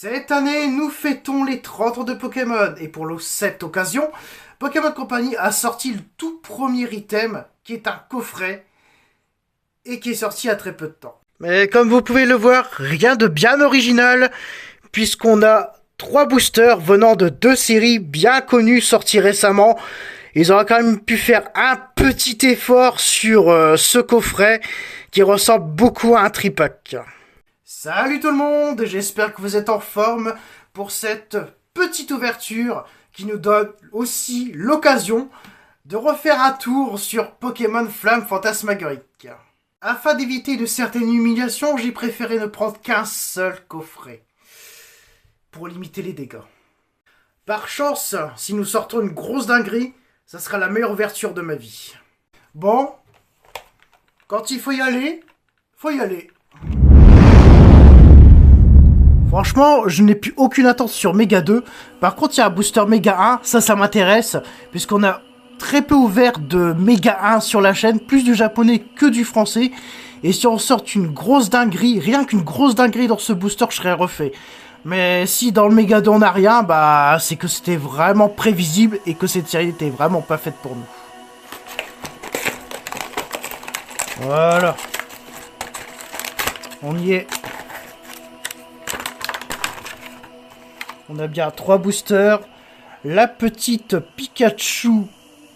Cette année, nous fêtons les 30 ans de Pokémon et pour cette occasion, Pokémon Company a sorti le tout premier item qui est un coffret et qui est sorti à très peu de temps. Mais comme vous pouvez le voir, rien de bien original puisqu'on a 3 boosters venant de 2 séries bien connues sorties récemment. Ils auraient quand même pu faire un petit effort sur ce coffret qui ressemble beaucoup à un tripack. Salut tout le monde, j'espère que vous êtes en forme pour cette petite ouverture qui nous donne aussi l'occasion de refaire un tour sur Pokémon Flamme Fantasmagorique. Afin d'éviter de certaines humiliations, j'ai préféré ne prendre qu'un seul coffret pour limiter les dégâts. Par chance, si nous sortons une grosse dinguerie, ça sera la meilleure ouverture de ma vie. Bon, quand il faut y aller, faut y aller. Franchement, je n'ai plus aucune attente sur Mega 2. Par contre, il y a un booster Mega 1, ça m'intéresse, puisqu'on a très peu ouvert de Mega 1 sur la chaîne, plus du japonais que du français. Et si on sort une grosse dinguerie, rien qu'une grosse dinguerie dans ce booster, je serais refait. Mais si dans le Mega 2 on n'a rien, bah c'est que c'était vraiment prévisible et que cette série n'était vraiment pas faite pour nous. Voilà. On y est. On a bien 3 boosters. La petite Pikachu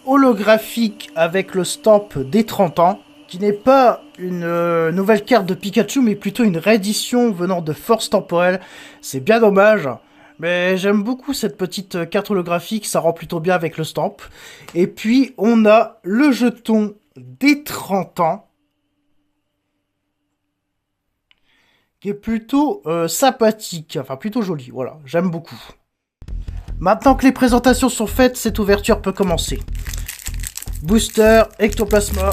holographique avec le stamp des 30 ans. Qui n'est pas une nouvelle carte de Pikachu, mais plutôt une réédition venant de Force Temporelle. C'est bien dommage. Mais j'aime beaucoup cette petite carte holographique. Ça rend plutôt bien avec le stamp. Et puis, on a le jeton des 30 ans. Qui est plutôt sympathique, enfin plutôt joli, voilà, j'aime beaucoup. Maintenant que les présentations sont faites, cette ouverture peut commencer. Booster, Ectoplasma.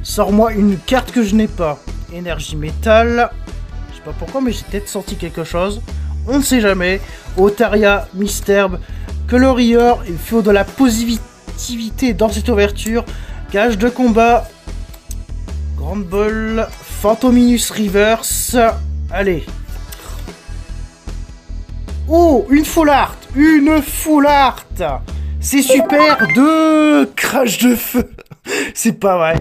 Sors-moi une carte que je n'ai pas. Énergie métal. Je sais pas pourquoi, mais j'ai peut-être senti quelque chose. On ne sait jamais. Otaria, Misterbe, Colorior, il faut de la positivité dans cette ouverture. Gage de combat. Grand Ball, Phantominus Reverse. Allez. Oh, une full art. Une full art. C'est super. 2 crash de feu. C'est pas vrai.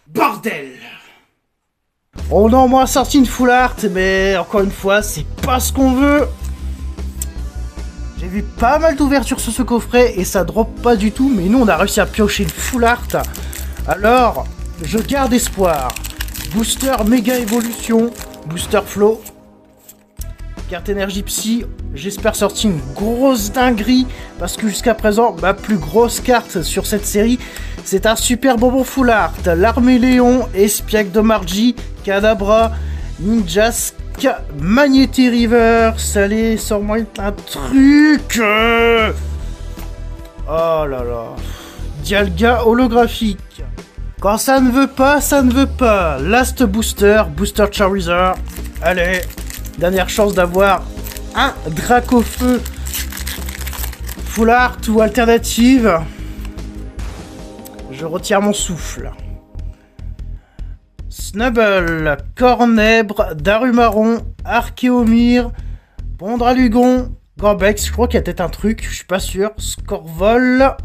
Bordel! On a au moins sorti une full art, mais encore une fois, c'est pas ce qu'on veut. J'ai vu pas mal d'ouvertures sur ce coffret et ça drop pas du tout, mais nous on a réussi à piocher une full art. Alors, je garde espoir. Booster Méga Évolution, Booster Flow, carte énergie psy. J'espère sortir une grosse dinguerie parce que jusqu'à présent, ma plus grosse carte sur cette série, c'est un super bonbon full art. L'armée Léon, Espiègle de Margie, Kadabra, Ninjask, Magnété Reverse. Allez, sors-moi un truc. Oh là là. Dialga holographique. Quand ça ne veut pas, ça ne veut pas. Last booster, Booster Charizard. Allez, dernière chance d'avoir un Dracofeu full art ou alternative. Je retire mon souffle. Snubble, Cornèbre, Darumaron, Archéomir, Bondralugon, Gorbex, je crois qu'il y a peut-être un truc, je suis pas sûr. Scorvol,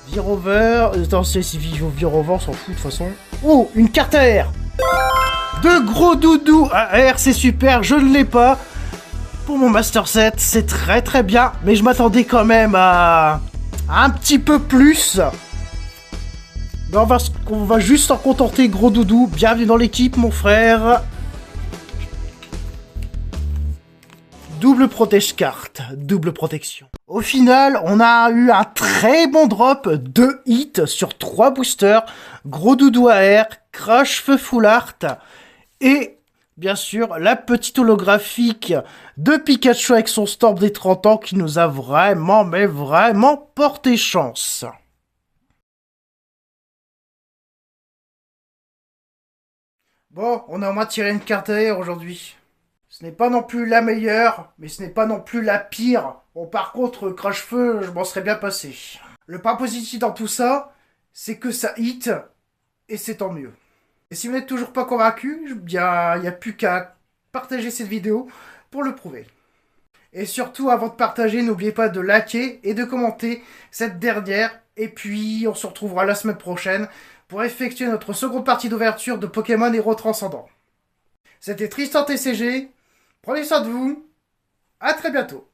Virover, attends, c'est Virover, on s'en fout de toute façon. Oh, une carte AR. 2 gros doudous AR, c'est super, je ne l'ai pas. Pour mon Master Set, c'est très très bien, mais je m'attendais quand même à un petit peu plus. Mais on va juste s'en contenter, gros doudou. Bienvenue dans l'équipe, mon frère. Double protège carte, double protection. Au final, on a eu un très bon drop, 2 hits sur 3 boosters. Gros doudou AR, crash feu full art. Et bien sûr, la petite holographique de Pikachu avec son stamp des 30 ans qui nous a vraiment, mais vraiment porté chance. Bon, on a au moins tiré une carte à air aujourd'hui. Ce n'est pas non plus la meilleure, mais ce n'est pas non plus la pire. Bon, par contre, crache-feu, je m'en serais bien passé. Le point positif dans tout ça, c'est que ça hit, et c'est tant mieux. Et si vous n'êtes toujours pas convaincu, bien, il n'y a plus qu'à partager cette vidéo pour le prouver. Et surtout, avant de partager, n'oubliez pas de liker et de commenter cette dernière. Et puis, on se retrouvera la semaine prochaine pour effectuer notre seconde partie d'ouverture de Pokémon Héros Transcendant. C'était Tristan TCG. Prenez soin de vous. À très bientôt.